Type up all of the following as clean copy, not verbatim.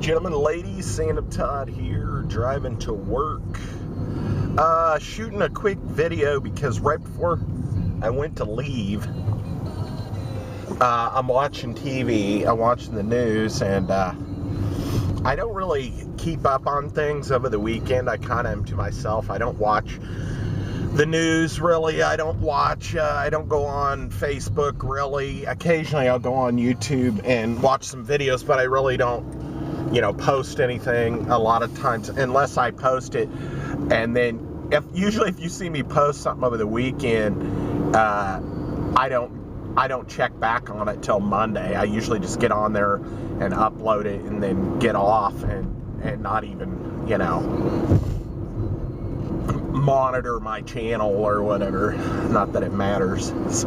Gentlemen, ladies, Sandamtod here, driving to work. Shooting a quick video because right before I went to leave, I'm watching TV, I'm watching the news, and I don't really keep up on things over the weekend. I kind of am to myself. I don't watch the news, really. I don't go on Facebook, really. Occasionally I'll go on YouTube and watch some videos, but I really don't, post anything a lot of times, unless I post it. And then, usually if you see me post something over the weekend, I don't check back on it till Monday. I usually just get on there and upload it and then get off and not even, monitor my channel or whatever. Not that it matters. This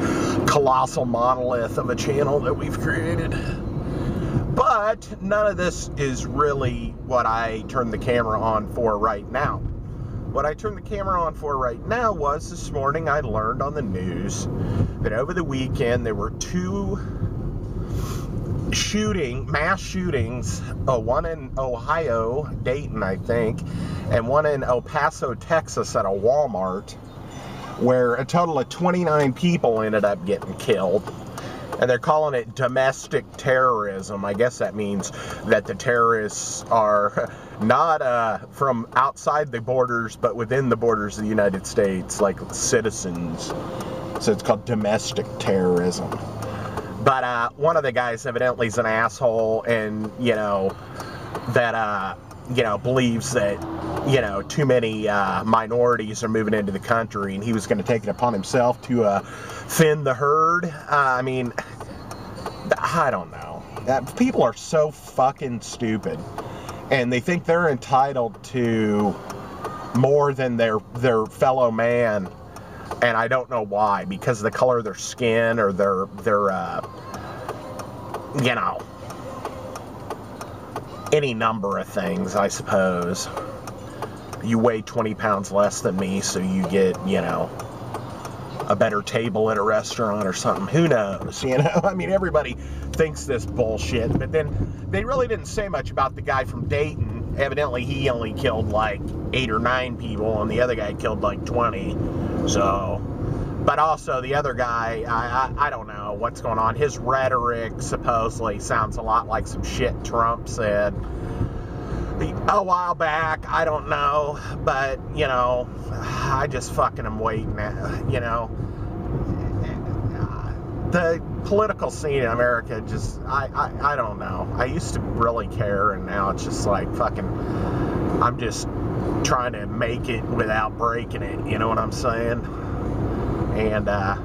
colossal monolith of a channel that we've created. But none of this is really what I turned the camera on for right now. What I turned the camera on for right now was this morning I learned on the news that over the weekend there were two mass shootings, one in Ohio, Dayton, I think, and one in El Paso, Texas at a Walmart, where a total of 29 people ended up getting killed. And they're calling it domestic terrorism. I guess that means that the terrorists are not from outside the borders, but within the borders of the United States, like citizens. So it's called domestic terrorism. But one of the guys evidently is an asshole, and believes that too many minorities are moving into the country, and he was going to take it upon himself to thin the herd. I mean, I don't know. People are so fucking stupid, and they think they're entitled to more than their fellow man. And I don't know why, because of the color of their skin or their any number of things, I suppose. You weigh 20 pounds less than me, so you get, a better table at a restaurant or something. Who knows, I mean, everybody thinks this bullshit, but then they really didn't say much about the guy from Dayton. Evidently, he only killed like 8 or 9 people, and the other guy killed like 20. So, but also the other guy, I don't know what's going on. His rhetoric supposedly sounds a lot like some shit Trump said a while back. I don't know, but I just fucking am waiting. The political scene in America just, I don't know. I used to really care, and now it's just like fucking, I'm just trying to make it without breaking it, you know what I'm saying? And the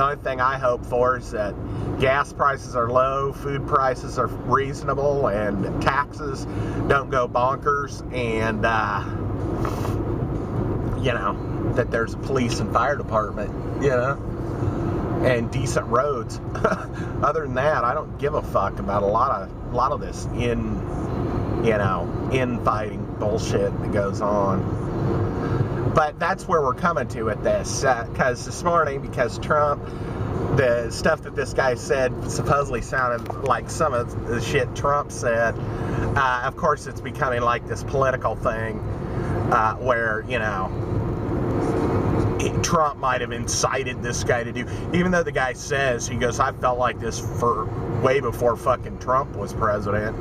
only thing I hope for is that gas prices are low, food prices are reasonable, and taxes don't go bonkers, and that there's a police and fire department, and decent roads. Other than that, I don't give a fuck about a lot of this infighting bullshit that goes on. But that's where we're coming to with this, because this morning, because Trump, the stuff that this guy said supposedly sounded like some of the shit Trump said. Of course, it's becoming like this political thing where, Trump might have incited this guy to do, even though the guy says, he goes, I felt like this for way before fucking Trump was president.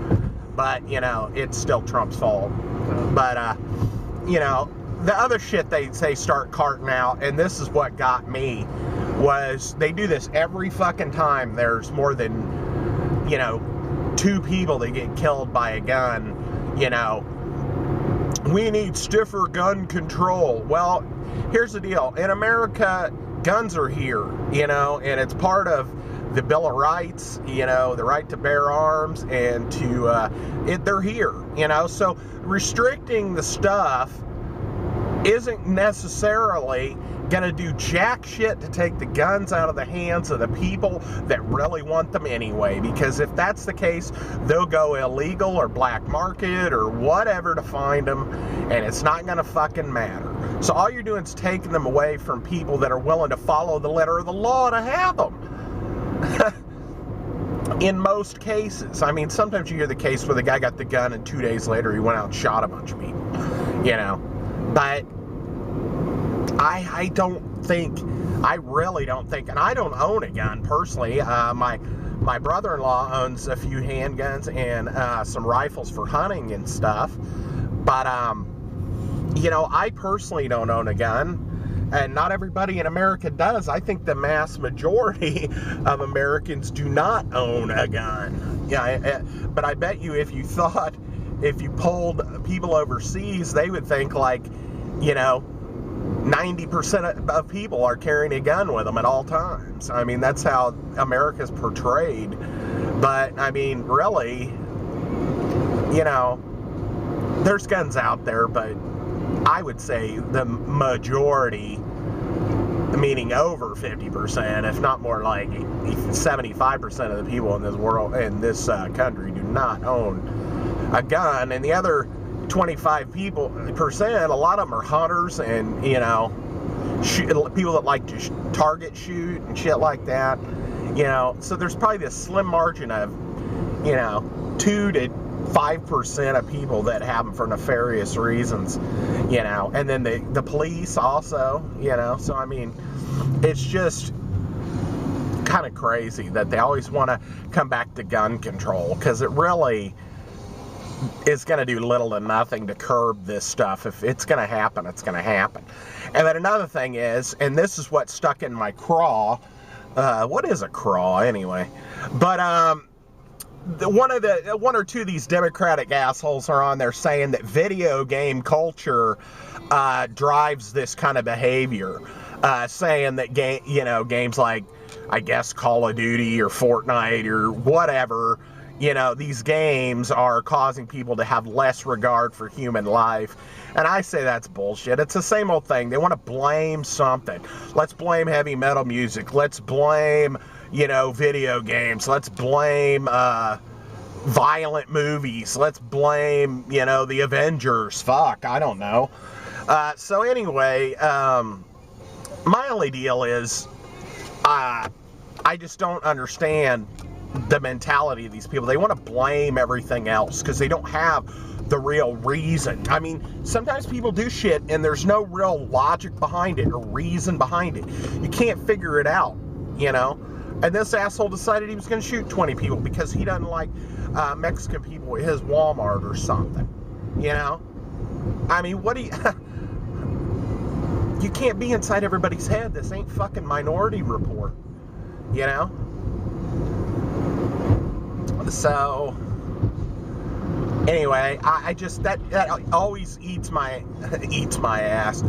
But, it's still Trump's fault. But, the other shit they start carting out, and this is what got me, was they do this every fucking time there's more than, 2 people that get killed by a gun. We need stiffer gun control. Well, here's the deal. In America, guns are here, and it's part of the Bill of Rights, the right to bear arms, and they're here, so restricting the stuff isn't necessarily going to do jack shit to take the guns out of the hands of the people that really want them anyway, because if that's the case, they'll go illegal or black market or whatever to find them, and it's not going to fucking matter. So all you're doing is taking them away from people that are willing to follow the letter of the law to have them. in most cases. I mean, sometimes you hear the case where the guy got the gun and 2 days later he went out and shot a bunch of people, you know. But I really don't think, and I don't own a gun personally. My brother-in-law owns a few handguns and some rifles for hunting and stuff. But, you know, I personally don't own a gun. And not everybody in America does. I think the mass majority of Americans do not own a gun. Yeah, but I bet you if you polled people overseas, they would think like, you know, 90% of people are carrying a gun with them at all times. I mean, that's how America's portrayed. But, I mean, really, you know, there's guns out there, but I would say the majority, meaning over 50%, if not more like 75% of the people in this world, in this country, do not own a gun. And the other 25%, a lot of them are hunters and, you know, people that like to target shoot and shit like that. You know, so there's probably this slim margin of, you know, 2 to 5% of people that have them for nefarious reasons, you know, and then the police also, you know. So I mean, it's just kind of crazy that they always want to come back to gun control, because it really is going to do little to nothing to curb this stuff. If it's going to happen, it's going to happen. And then another thing is, and this is what stuck in my craw. What is a craw anyway? But one or two of these Democratic assholes are on there saying that video game culture drives this kind of behavior, saying that games like, I guess, Call of Duty or Fortnite or whatever, you know, these games are causing people to have less regard for human life. And I say that's bullshit. It's the same old thing. They want to blame something. Let's blame heavy metal music. Let's blame, you know, video games. Let's blame violent movies. Let's blame, you know, the Avengers. Fuck, I don't know. So anyway, my only deal is I just don't understand the mentality of these people. They want to blame everything else because they don't have the real reason. I mean, sometimes people do shit and there's no real logic behind it or reason behind it. You can't figure it out, you know? And this asshole decided he was going to shoot 20 people because he doesn't like Mexican people at his Walmart or something, you know? I mean, what do you... You can't be inside everybody's head. This ain't fucking Minority Report, you know? So, anyway, I just, that always eats my ass.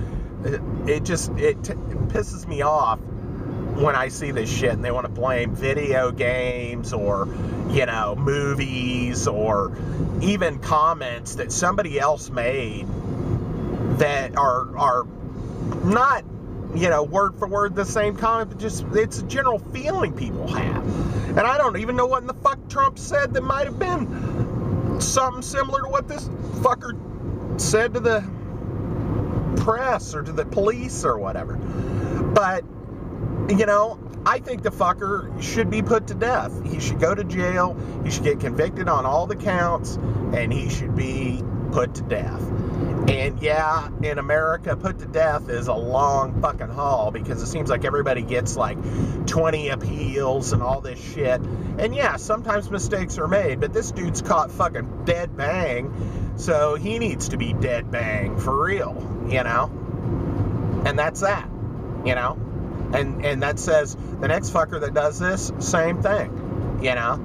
It pisses me off when I see this shit and they want to blame video games or, you know, movies or even comments that somebody else made that are not, you know, word for word the same comment, but just, it's a general feeling people have. And I don't even know what in the fuck Trump said that might have been something similar to what this fucker said to the press or to the police or whatever. But, you know, I think the fucker should be put to death. He should go to jail. He should get convicted on all the counts, and he should be put to death. And yeah, in America, put to death is a long fucking haul because it seems like everybody gets like 20 appeals and all this shit. And yeah, sometimes mistakes are made, but this dude's caught fucking dead bang, so he needs to be dead bang for real, you know? And that's that, you know? And that says the next fucker that does this, same thing, you know?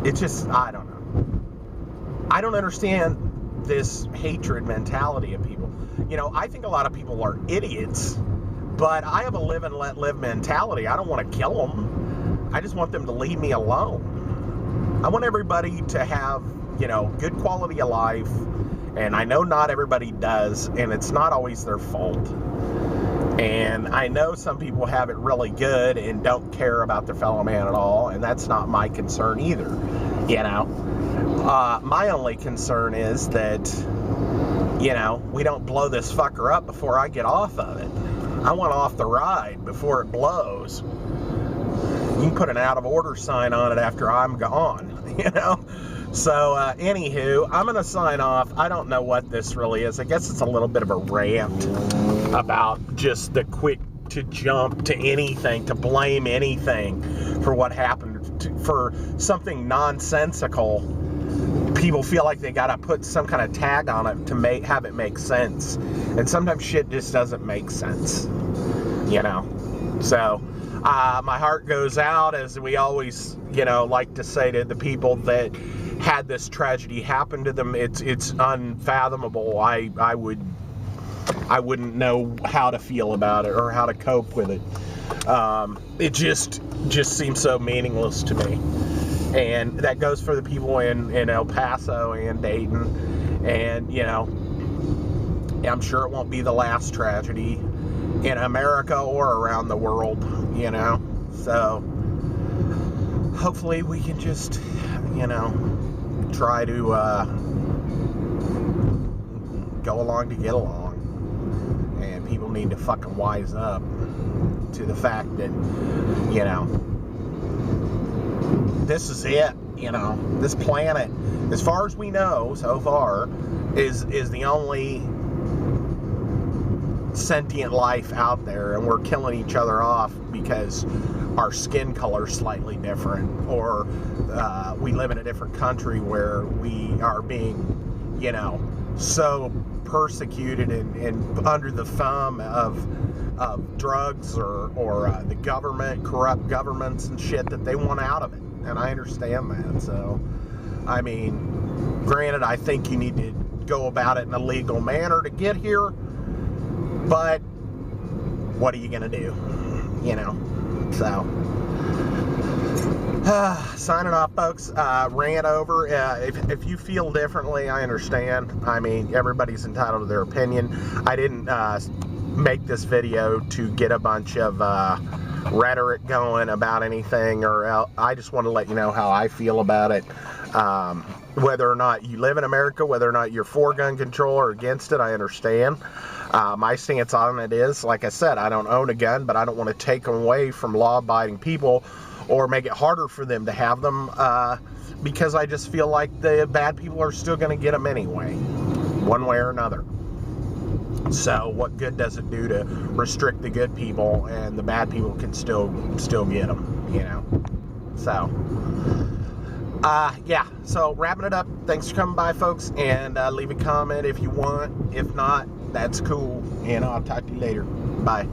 It just, I don't know. I don't understand this hatred mentality of people. You know, I think a lot of people are idiots, but I have a live and let live mentality. I don't want to kill them. I just want them to leave me alone. I want everybody to have, you know, good quality of life, and I know not everybody does, and it's not always their fault. And I know some people have it really good and don't care about their fellow man at all, and that's not my concern either, you know. My only concern is that, you know, we don't blow this fucker up before I get off of it. I want off the ride before it blows. You can put an out of order sign on it after I'm gone, you know? So, anywho, I'm going to sign off. I don't know what this really is. I guess it's a little bit of a rant about just the quick to jump to anything, to blame anything for what happened, for something nonsensical. People feel like they got to put some kind of tag on it to have it make sense. And sometimes shit just doesn't make sense, you know? So, my heart goes out, as we always, you know, like to say to the people that had this tragedy happen to them. It's unfathomable. I wouldn't know how to feel about it or how to cope with it. It just seems so meaningless to me. And that goes for the people in El Paso and Dayton. And, you know, I'm sure it won't be the last tragedy in America or around the world, you know. So hopefully we can just, you know, try to go along to get along. And people need to fucking wise up to the fact that, you know, this is it. You know, this planet, as far as we know so far, is the only sentient life out there, and we're killing each other off because our skin color is slightly different, or we live in a different country where we are being, you know, so persecuted and under the thumb of drugs or the government, corrupt governments and shit, that they want out of it. And I understand that. So, I mean, granted, I think you need to go about it in a legal manner to get here, but what are you gonna do, you know? So, signing off, folks. Rant over. If you feel differently, I understand. I mean, everybody's entitled to their opinion. I didn't make this video to get a bunch of rhetoric going about anything, or I just want to let you know how I feel about it. Whether or not you live in America, whether or not you're for gun control or against it, I understand. My stance on it is, like I said, I don't own a gun, but I don't want to take them away from law-abiding people or make it harder for them to have them, because I just feel like the bad people are still going to get them anyway, one way or another. So what good does it do to restrict the good people and the bad people can still get them, you know? So, yeah, so wrapping it up. Thanks for coming by, folks, and leave a comment if you want. If not, that's cool, and I'll talk to you later. Bye.